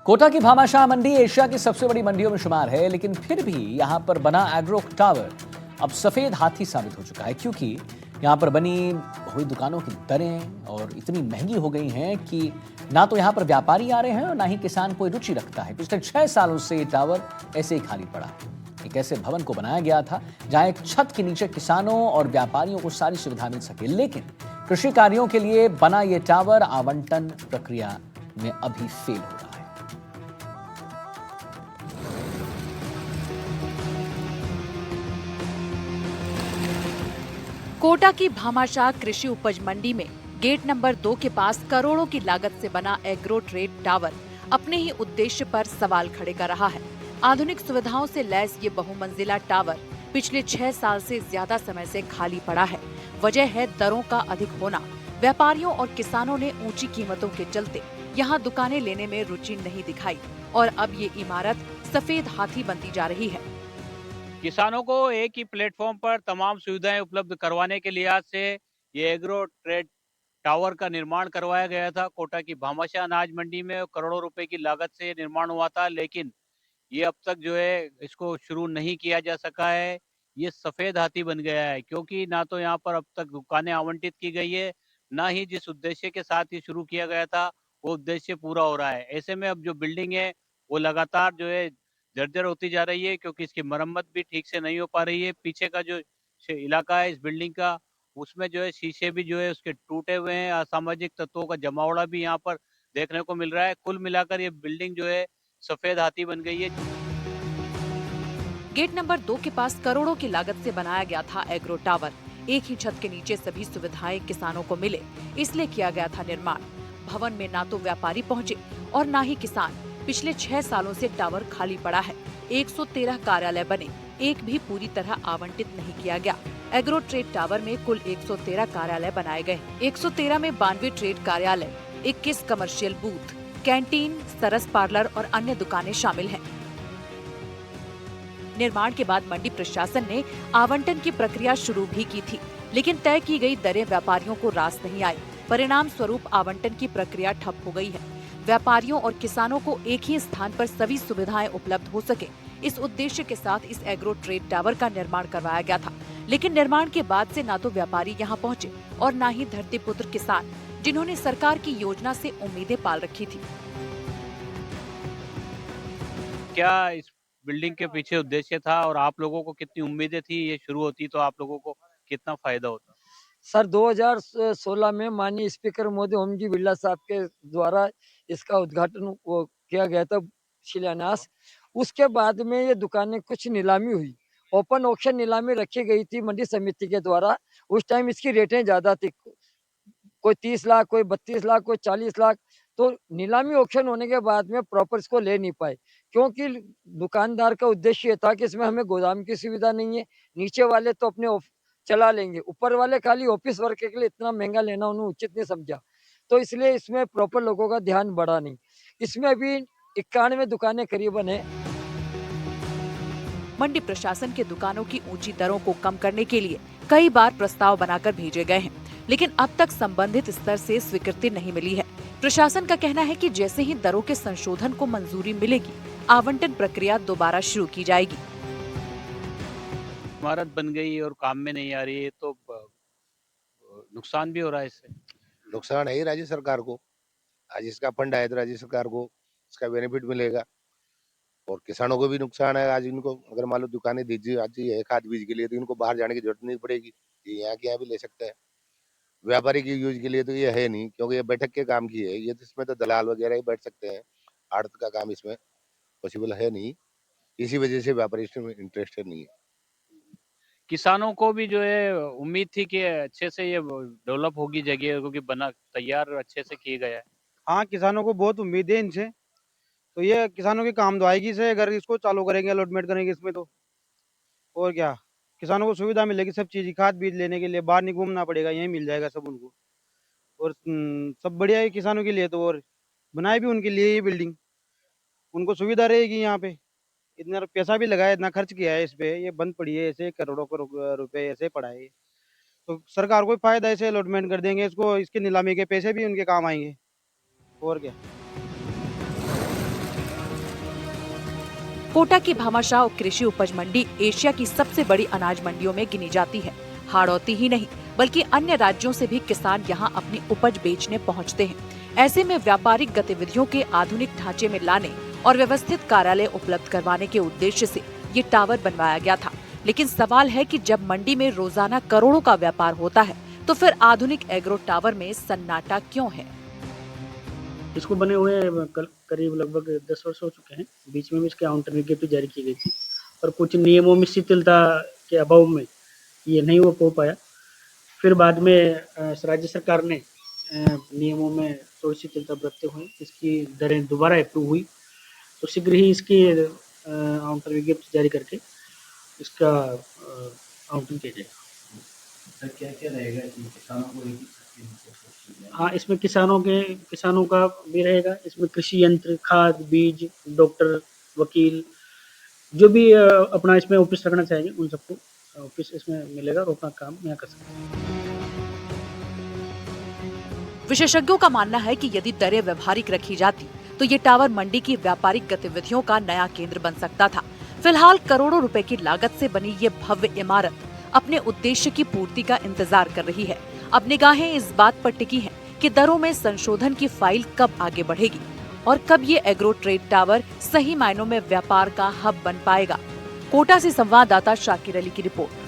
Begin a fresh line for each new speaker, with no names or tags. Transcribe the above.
कोटा की भामाशाह मंडी एशिया की सबसे बड़ी मंडियों में शुमार है, लेकिन फिर भी यहां पर बना एग्रो टावर अब सफेद हाथी साबित हो चुका है, क्योंकि यहां पर बनी हुई दुकानों की दरें और इतनी महंगी हो गई हैं कि ना तो यहां पर व्यापारी आ रहे हैं और ना ही किसान कोई रुचि रखता है। पिछले 6 सालों से ये टावर ऐसे ही खाली पड़ा है। एक ऐसे भवन को बनाया गया था जहां एक छत के नीचे किसानों और व्यापारियों को सारी सुविधा मिल सके, लेकिन कृषि कार्यों के लिए बना ये टावर आवंटन प्रक्रिया में अभी फेल हो रहा है।
कोटा की भामाशाह कृषि उपज मंडी में गेट नंबर 2 के पास करोड़ों की लागत से बना एग्रो ट्रेड टावर अपने ही उद्देश्य पर सवाल खड़े कर रहा है। आधुनिक सुविधाओं से लैस ये बहुमंजिला टावर पिछले 6 साल से ज्यादा समय से खाली पड़ा है। वजह है दरों का अधिक होना। व्यापारियों और किसानों ने ऊंची कीमतों के चलते यहाँ दुकानें लेने में रुचि नहीं दिखाई और अब ये इमारत सफेद हाथी बनती जा रही है।
किसानों को एक ही प्लेटफॉर्म पर तमाम सुविधाएं उपलब्ध करवाने के लिहाज से ये एग्रो ट्रेड टावर का निर्माण करवाया गया था। कोटा की भामाशाह अनाज मंडी में करोड़ों रुपए की लागत से निर्माण हुआ था, लेकिन ये अब तक जो है इसको शुरू नहीं किया जा सका है। ये सफेद हाथी बन गया है, क्योंकि ना तो यहाँ पर अब तक दुकानें आवंटित की गई है, ना ही जिस उद्देश्य के साथ ये शुरू किया गया था वो उद्देश्य पूरा हो रहा है। ऐसे में अब जो बिल्डिंग है वो लगातार जो है जर्जर होती जा रही है, क्योंकि इसकी मरम्मत भी ठीक से नहीं हो पा रही है। पीछे का जो इलाका है इस बिल्डिंग का, उसमें जो है शीशे भी जो है उसके टूटे हुए हैं। असामाजिक तत्वों का जमावड़ा भी यहाँ पर देखने को मिल रहा है। कुल मिलाकर ये बिल्डिंग जो है सफेद हाथी बन गई है।
गेट नंबर 2 के पास करोड़ों की लागत से बनाया गया था एग्रो टावर। एक ही छत के नीचे सभी सुविधाएं किसानों को मिले, इसलिए किया गया था निर्माण। भवन में ना तो व्यापारी पहुंचे और ना ही किसान। पिछले 6 सालों से टावर खाली पड़ा है। 113 कार्यालय बने, एक भी पूरी तरह आवंटित नहीं किया गया। एग्रो ट्रेड टावर में कुल 113 कार्यालय बनाए गए। 113 में 92 ट्रेड कार्यालय, 21 कमर्शियल बूथ, कैंटीन, सरस पार्लर और अन्य दुकानें शामिल हैं। निर्माण के बाद मंडी प्रशासन ने आवंटन की प्रक्रिया शुरू भी की थी, लेकिन तय की गई दरें व्यापारियों को रास नहीं आई। परिणाम स्वरूप आवंटन की प्रक्रिया ठप हो गई है। व्यापारियों और किसानों को एक ही स्थान पर सभी सुविधाएं उपलब्ध हो सके, इस उद्देश्य के साथ इस एग्रो ट्रेड टावर का निर्माण करवाया गया था। लेकिन निर्माण के बाद से न तो व्यापारी यहाँ पहुँचे और न ही धरतीपुत्र किसान, जिन्होंने सरकार की योजना से उम्मीदें पाल रखी थी।
क्या इस बिल्डिंग के पीछे उद्देश्य था और आप लोगों को कितनी उम्मीदें थी ये शुरू होती तो आप लोगों को कितना फायदा होता?
सर 2016 में माननीय स्पीकर महोदय ओम जी बिरला साहब के द्वारा इसका उद्घाटन वो किया गया था, शिलान्यास। उसके बाद में ये दुकानें कुछ नीलामी हुई, ओपन ऑक्शन नीलामी रखी गई थी मंडी समिति के द्वारा। उस टाइम इसकी रेटें ज़्यादा थी, कोई 30 लाख, कोई 32 लाख, कोई 40 लाख। तो नीलामी ऑक्शन होने के बाद में प्रॉपर इसको ले नहीं पाए, क्योंकि दुकानदार का उद्देश्य ये था कि इसमें हमें गोदाम की सुविधा नहीं है। नीचे वाले तो अपने चला लेंगे, ऊपर वाले खाली ऑफिस वर्क के लिए इतना महंगा लेना उन्होंने उचित नहीं समझा। तो इसलिए इसमें प्रॉपर लोगों का ध्यान बढ़ा नहीं। इसमें अभी 91 दुकानें करीबन है।
मंडी प्रशासन के दुकानों की ऊंची दरों को कम करने के लिए कई बार प्रस्ताव बनाकर भेजे गए हैं, लेकिन अब तक संबंधित स्तर से स्वीकृति नहीं मिली है। प्रशासन का कहना है कि जैसे ही दरों के संशोधन को मंजूरी मिलेगी, आवंटन प्रक्रिया दोबारा शुरू की जाएगी।
इमारत बन गई और काम में नहीं आ रही है तो नुकसान भी हो रहा है इससे।
नुकसान है ही राज्य सरकार को। आज इसका फंड आया तो राज्य सरकार को इसका बेनिफिट मिलेगा और किसानों को भी नुकसान है। आज इनको अगर मान लो दुकानें दी जाती है खाद बीज के लिए तो इनको बाहर जाने की जरूरत नहीं पड़ेगी, ये यहाँ के यहाँ भी ले सकते हैं। व्यापारी की यूज के लिए तो ये है नहीं, क्योंकि ये बैठक के काम की है। ये तो इसमें तो दलाल वगैरह ही बैठ सकते हैं, आड़त का काम इसमें पॉसिबल है नहीं। इसी वजह से व्यापारी इसमें इंटरेस्टेड नहीं है।
किसानों को भी जो है उम्मीद थी कि अच्छे से ये डेवलप होगी जगह, क्योंकि बना तैयार अच्छे से किया गया है।
हाँ, किसानों को बहुत उम्मीद है इनसे, तो ये किसानों की काम तो आएगी से अगर इसको चालू करेंगे, अलॉटमेंट करेंगे इसमें तो। और क्या, किसानों को सुविधा मिलेगी सब चीज़ की, खाद बीज लेने के लिए बाहर नहीं घूमना पड़ेगा, यहीं मिल जाएगा सब उनको। और सब बढ़िया है किसानों के लिए तो। और बनाए भी उनके लिए ये बिल्डिंग, उनको सुविधा रहेगी यहाँ पे। इतना पैसा भी लगाया, इतना खर्च किया है इस पे, ये बंद पड़ी है ऐसे, करोड़ों करोड़ रुपए ऐसे पड़ा है। तो सरकार को फायदा, ऐसे अलॉटमेंट कर देंगे इसको, इसके नीलामी के पैसे भी उनके काम आएंगे। और क्या।
कोटा की भामाशाह कृषि उपज मंडी एशिया की सबसे बड़ी अनाज मंडियों में गिनी जाती है। हाड़ौती ही नहीं बल्कि अन्य राज्यों से भी किसान यहाँ अपनी उपज बेचने पहुँचते हैं। ऐसे में व्यापारिक गतिविधियों के आधुनिक ढांचे में लाने और व्यवस्थित कार्यालय उपलब्ध करवाने के उद्देश्य से ये टावर बनवाया गया था। लेकिन सवाल है कि जब मंडी में रोजाना करोड़ों का व्यापार होता है तो फिर आधुनिक एग्रो टावर में सन्नाटा क्यों है?
इसको बने हुए करीब लगभग 10 वर्ष हो चुके हैं। बीच में भी इसके काउंटर विज्ञप्ति जारी की गई थी और कुछ नियमों में शिथिलता के अभाव में ये नहीं हो पाया। फिर बाद में राज्य सरकार ने नियमों में थोड़ी शिथिलता बरतते हुए इसकी दरें दोबारा अप्रूव हुई, तो शीघ्र ही इसकी काउंटर विज्ञप्ति जारी करके इसका आवंटन किया जाएगा।
सर क्या रहेगा इसमें किसानों को?
हाँ, इसमें किसानों का भी रहेगा। इसमें कृषि यंत्र, खाद, बीज, डॉक्टर, वकील जो भी अपना इसमें ऑफिस रखना चाहेंगे उन सबको ऑफिस इसमें मिलेगा और अपना काम यहाँ कर सकते हैं।
विशेषज्ञों का मानना है कि यदि दरें व्यवहारिक रखी जाती तो ये टावर मंडी की व्यापारिक गतिविधियों का नया केंद्र बन सकता था। फिलहाल करोड़ों रुपए की लागत से बनी ये भव्य इमारत अपने उद्देश्य की पूर्ति का इंतजार कर रही है। अब निगाहें इस बात पर टिकी हैं कि दरों में संशोधन की फाइल कब आगे बढ़ेगी और कब ये एग्रो ट्रेड टावर सही मायनों में व्यापार का हब बन पाएगा। कोटा से संवाददाता शाकिर अली की रिपोर्ट।